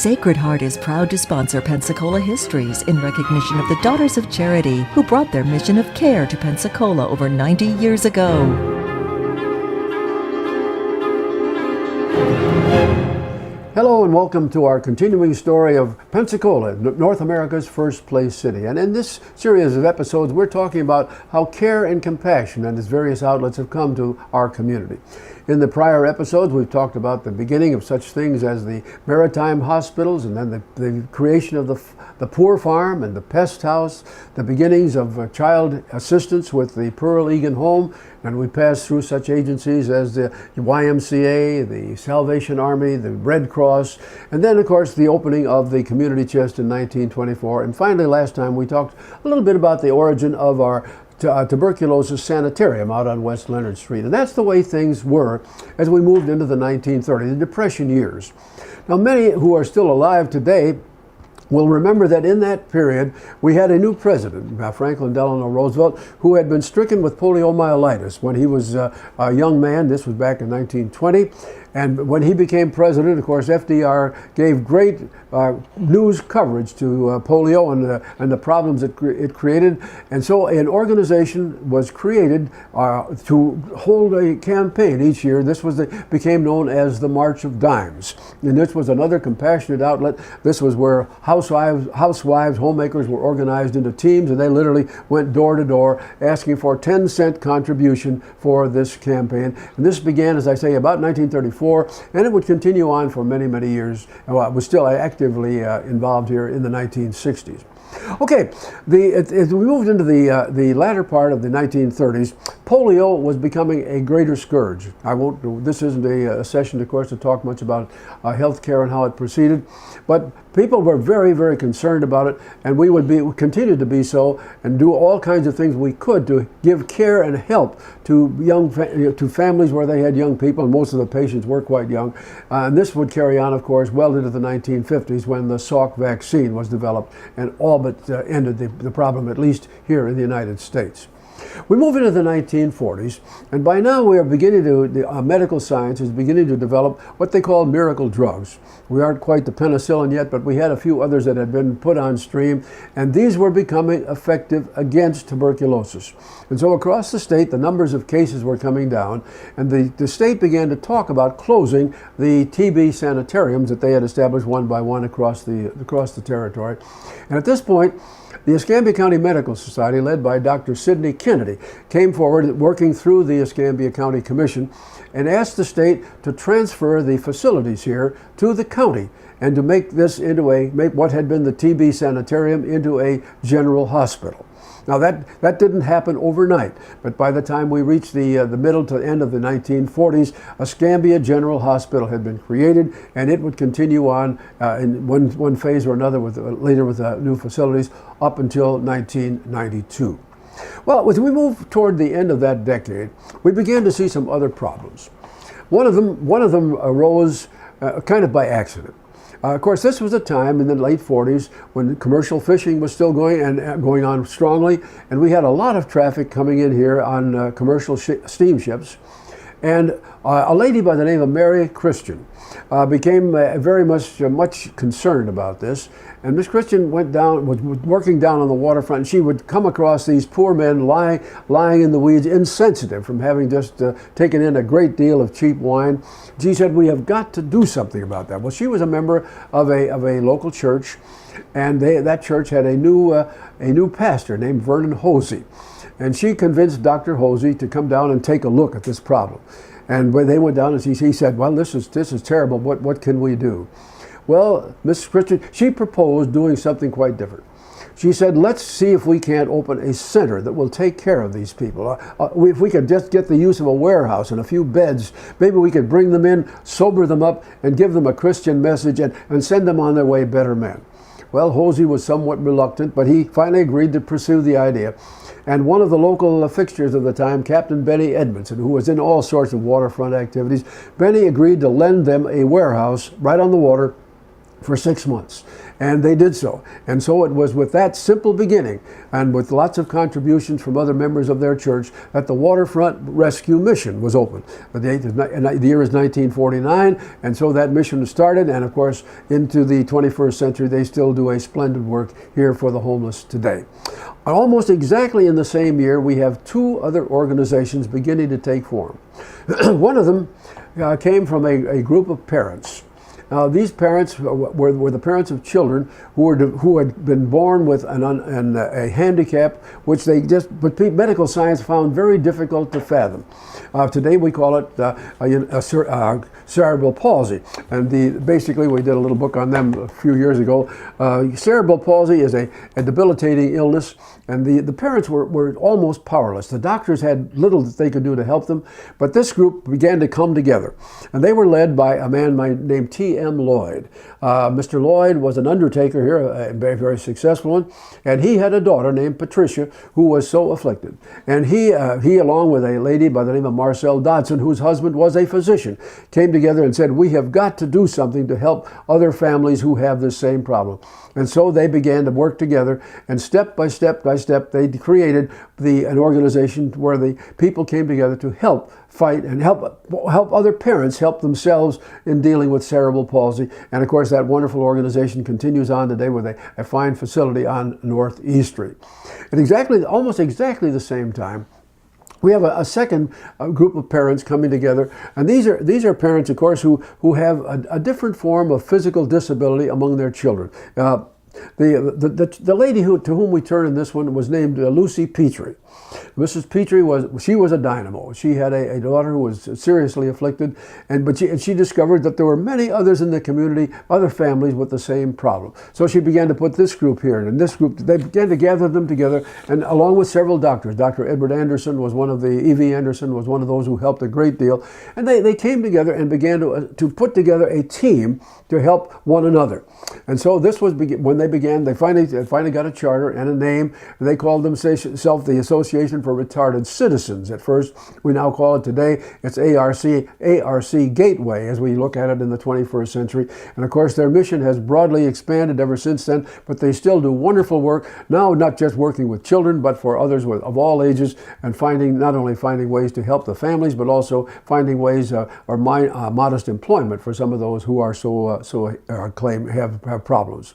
Sacred Heart is proud to sponsor Pensacola Histories in recognition of the Daughters of Charity who brought their mission of care to Pensacola over 90 years ago. Hello and welcome to our continuing story of Pensacola, North America's first place city. And in this series of episodes, we're talking about how care and compassion and its various outlets have come to our community. In the prior episodes, we've talked about the beginning of such things as the maritime hospitals, and then the creation of the poor farm and the pest house, the beginnings of child assistance with the Pearl Egan Home, and we passed through such agencies as the YMCA, the Salvation Army, the Red Cross, and then of course the opening of the community chest in 1924. And finally, last time we talked a little bit about the origin of our tuberculosis sanitarium out on West Leonard Street. And that's the way things were as we moved into the 1930s, the Depression years. Now, many who are still alive today will remember that in that period we had a new president, Franklin Delano Roosevelt, who had been stricken with poliomyelitis when he was a young man. This was back in 1920. And when he became president, of course, FDR gave great news coverage to polio and the problems it created. And so an organization was created to hold a campaign each year. This became known as the March of Dimes. And this was another compassionate outlet. This was where housewives, homemakers were organized into teams, and they literally went door to door asking for a 10-cent contribution for this campaign. And this began, as I say, about 1934. And it would continue on for many, many years. Well, it was still actively involved here in the 1960s. Okay, as we moved into the latter part of the 1930s, polio was becoming a greater scourge. This isn't a session, of course, to talk much about health care and how it proceeded, but people were very, very concerned about it, and we continue to be so, and do all kinds of things we could to give care and help to families where they had young people, and most of the patients were quite young. And this would carry on, of course, well into the 1950s when the Salk vaccine was developed and all but ended the problem, at least here in the United States. We move into the 1940s, and by now we are beginning the medical science is beginning to develop what they call miracle drugs. We aren't quite the penicillin yet, but we had a few others that had been put on stream, and these were becoming effective against tuberculosis. And so across the state, the numbers of cases were coming down, and the state began to talk about closing the TB sanitariums that they had established one by one across the territory. And at this point, the Escambia County Medical Society, led by Dr. Sidney Kennedy, came forward working through the Escambia County Commission and asked the state to transfer the facilities here to the county and to make this into what had been the TB sanitarium into a general hospital. Now that didn't happen overnight, but by the time we reached the middle to end of the 1940s, Escambia General Hospital had been created, and it would continue on in one phase or another later with new facilities up until 1992. Well, as we moved toward the end of that decade, we began to see some other problems. One of them arose kind of by accident. Of course, this was a time in the late 40s when commercial fishing was still going on strongly, and we had a lot of traffic coming in here on commercial steamships. And a lady by the name of Mary Christian became very much concerned about this. And Miss Christian was working down on the waterfront, and she would come across these poor men lying in the weeds, insensitive from having just taken in a great deal of cheap wine. She said, "We have got to do something about that." Well, she was a member of a local church, and that church had a new pastor named Vernon Hosey. And she convinced Dr. Hosey to come down and take a look at this problem. And when they went down, and he said, "Well, this is terrible. What can we do?" Well, Miss Christian, she proposed doing something quite different. She said, "Let's see if we can't open a center that will take care of these people. If we could just get the use of a warehouse and a few beds, maybe we could bring them in, sober them up, and give them a Christian message and send them on their way better men." Well, Hosey was somewhat reluctant, but he finally agreed to pursue the idea. And one of the local fixtures of the time, Captain Benny Edmondson, who was in all sorts of waterfront activities, Benny agreed to lend them a warehouse right on the water for 6 months. And they did so. And so it was with that simple beginning and with lots of contributions from other members of their church that the Waterfront Rescue Mission was opened. The year is 1949, and so that mission started, and of course into the 21st century they still do a splendid work here for the homeless today. Almost exactly in the same year we have two other organizations beginning to take form. One of them came from a group of parents. These parents were the parents of children who had been born with a handicap which but medical science found very difficult to fathom. Today we call it cerebral palsy, and basically we did a little book on them a few years ago. Cerebral palsy is a debilitating illness, and the parents were almost powerless. The doctors had little that they could do to help them, but this group began to come together, and they were led by a man named T.M. Lloyd. Mr. Lloyd was an undertaker here, a very, very successful one, and he had a daughter named Patricia who was so afflicted. And he along with a lady by the name of Marcel Dodson, whose husband was a physician, came together and said, we have got to do something to help other families who have this same problem. And so they began to work together, and step by step by step, they created an organization where the people came together to help fight and help other parents help themselves in dealing with cerebral palsy. And of course, that wonderful organization continues on today with a fine facility on North E Street. At almost exactly the same time, we have a second group of parents coming together, and these are parents, of course, who have a different form of physical disability among their children. The lady to whom we turn in this one was named Lucy Petrie. Mrs. Petrie was a dynamo. She had a daughter who was seriously afflicted, but she discovered that there were many others in the community, other families with the same problem. So she began to put this group here, and this group, they began to gather them together, and along with several doctors. Dr. Edward Anderson was one of E.V. Anderson was one of those who helped a great deal, and they came together and began to put together a team to help one another. And so this was when they began. They finally got a charter and a name. And they called themselves the Association for Retarded Citizens. At first, we now call it today, it's ARC Gateway, as we look at it in the 21st century. And of course, their mission has broadly expanded ever since then, but they still do wonderful work, now not just working with children, but for others of all ages, and not only finding ways to help the families, but also finding ways or modest employment for some of those who are claim have problems.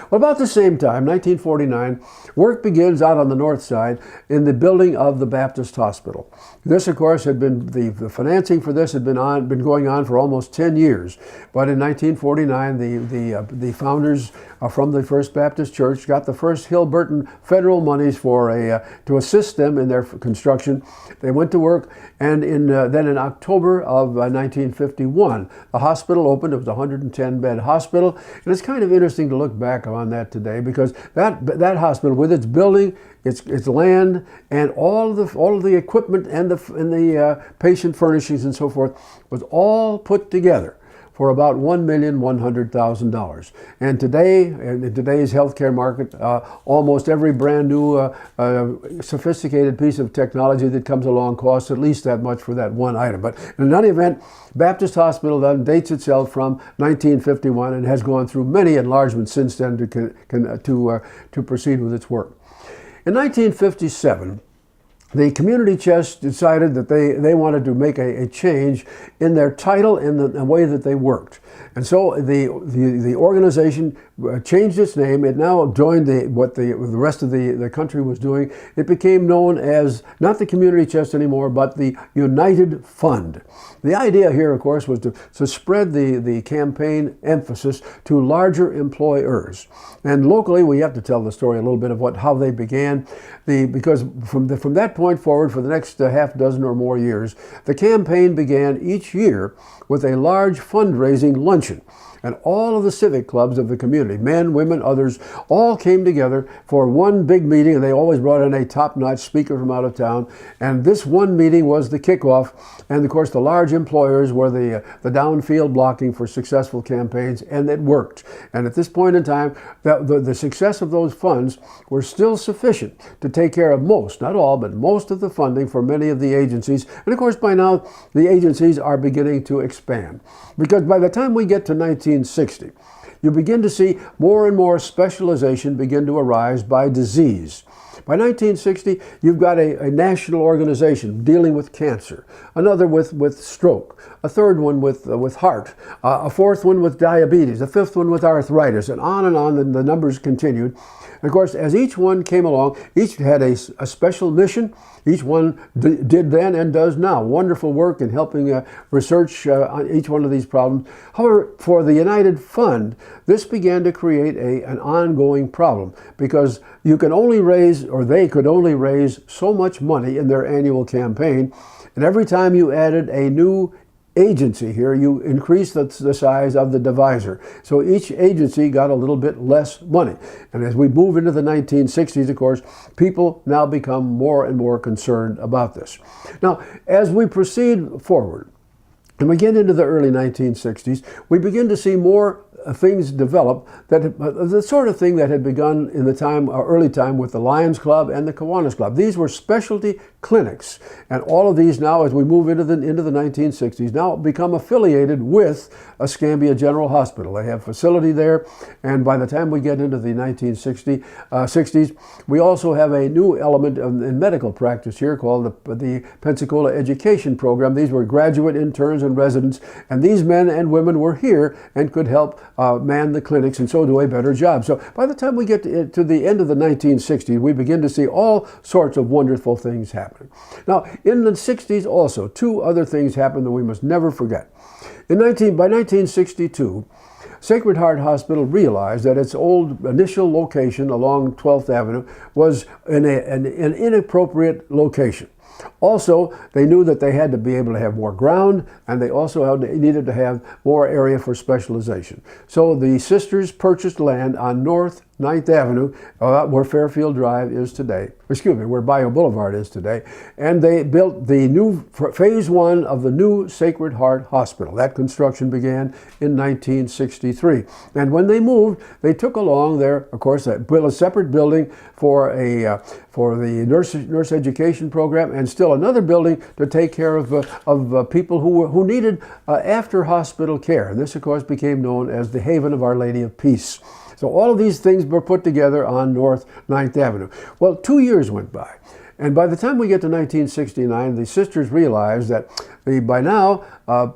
Well, about the same time, 1949, work begins out on the north side in the building of the Baptist Hospital. This, of course, had been the financing for this had been going on for almost 10 years. But in 1949, the founders from the First Baptist Church got the first Hill-Burton federal monies to assist them in their construction. They went to work, and then in October of 1951, the hospital opened. It was a 110-bed hospital, and it's kind of interesting to look back on that today, because that hospital, with its building, its land, and all of the equipment and the patient furnishings and so forth, was all put together for about $1,100,000. And today, in today's healthcare market, almost every brand new sophisticated piece of technology that comes along costs at least that much for that one item. But in any event, Baptist Hospital then dates itself from 1951 and has gone through many enlargements since then to proceed with its work. In 1957, the community chest decided that they wanted to make a change in their title and the way that they worked. And so the organization changed its name. It now joined what the rest of the country was doing. It became known as not the community chest anymore, but the United Fund. The idea here, of course, was to spread the campaign emphasis to larger employers. And locally, we have to tell the story a little bit of how they began. Because from that point forward, for the next half dozen or more years, the campaign began each year with a large fundraising luncheon. And all of the civic clubs of the community, men, women, others, all came together for one big meeting, and they always brought in a top-notch speaker from out of town. And this one meeting was the kickoff. And of course, the large employers were the downfield blocking for successful campaigns, and it worked. And at this point in time, the success of those funds were still sufficient to take care of most, not all, but most of the funding for many of the agencies. And of course, by now, the agencies are beginning to expand. Because by the time we get to 1960, you begin to see more and more specialization begin to arise by disease. By 1960, you've got a national organization dealing with cancer, another with stroke, a third one with heart, a fourth one with diabetes, a fifth one with arthritis, and on, the numbers continued. And of course, as each one came along, each had a special mission. Each one did then and does now wonderful work in helping research on each one of these problems. However, for the United Fund, this began to create an ongoing problem, because you can only raise, or they could only raise, so much money in their annual campaign. And every time you added a new agency here, you increase the size of the divisor. So each agency got a little bit less money. And as we move into the 1960s, of course, people now become more and more concerned about this. Now, as we proceed forward and we get into the early 1960s, we begin to see more things develop, that the sort of thing that had begun in the early time with the Lions Club and the Kiwanis Club. These were specialty clinics, and all of these now, as we move into the 1960s, now become affiliated with Escambia General Hospital. They have facility there, and by the time we get into the 1960s, we also have a new element in medical practice here called the Pensacola Education Program. These were graduate interns and residents, and these men and women were here and could help man the clinics and so do a better job. So by the time we get to the end of the 1960s, we begin to see all sorts of wonderful things happening. Now, in the 60s also, two other things happened that we must never forget. By 1962, Sacred Heart Hospital realized that its old initial location along 12th Avenue was in an inappropriate location. Also, they knew that they had to be able to have more ground, and they also needed to have more area for specialization. So the sisters purchased land on North 9th Avenue, where Fairfield Drive is today, where Bayou Boulevard is today, and they built the new phase one of the new Sacred Heart Hospital. That construction began in 1963. And when they moved, they took along there, of course, built a separate building for the nurse education program, and still another building to take care of people who needed after hospital care. And this, of course, became known as the Haven of Our Lady of Peace. So all of these things were put together on North 9th Avenue. Well, 2 years went by. And by the time we get to 1969, the sisters realized that by now,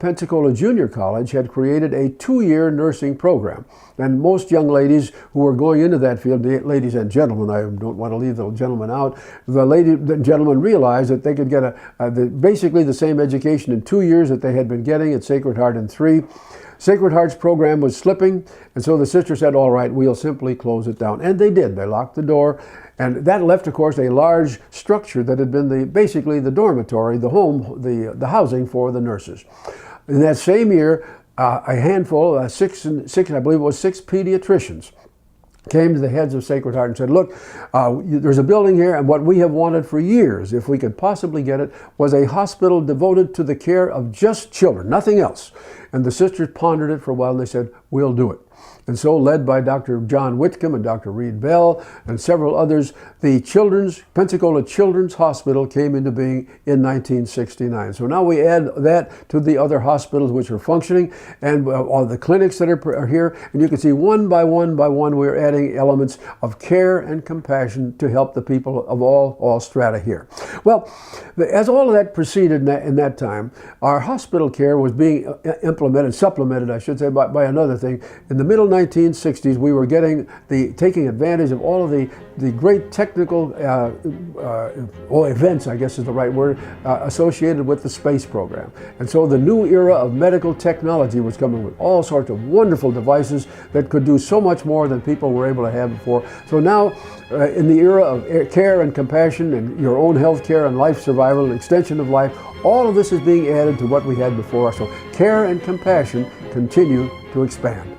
Pensacola Junior College had created a 2-year nursing program. And most young ladies who were going into that field, ladies and gentlemen, I don't want to leave the gentlemen out, the gentlemen realized that they could get basically the same education in 2 years that they had been getting at Sacred Heart in 3. Sacred Heart's program was slipping, and so the sisters said, all right, we'll simply close it down. And they did. They locked the door, and that left, of course, a large structure that had been basically the dormitory, the home, the housing for the nurses. In that same year, a handful, six, I believe it was 6 pediatricians, came to the heads of Sacred Heart and said, look, there's a building here, and what we have wanted for years, if we could possibly get it, was a hospital devoted to the care of just children, nothing else. And the sisters pondered it for a while, and they said, we'll do it. And so, led by Dr. John Whitcomb and Dr. Reed Bell and several others, the Pensacola Children's Hospital came into being in 1969. So now we add that to the other hospitals which are functioning, and all the clinics that are here, and you can see one by one we're adding elements of care and compassion to help the people of all strata here. Well, as all of that proceeded in that time, our hospital care was being supplemented, I should say, by another thing. In the middle 1960s, we were taking advantage of all of the great technical events, I guess is the right word, associated with the space program. And so the new era of medical technology was coming with all sorts of wonderful devices that could do so much more than people were able to have before. So now, in the era of care and compassion and your own health care and life survival and extension of life, all of this is being added to what we had before. So care and compassion continue to expand.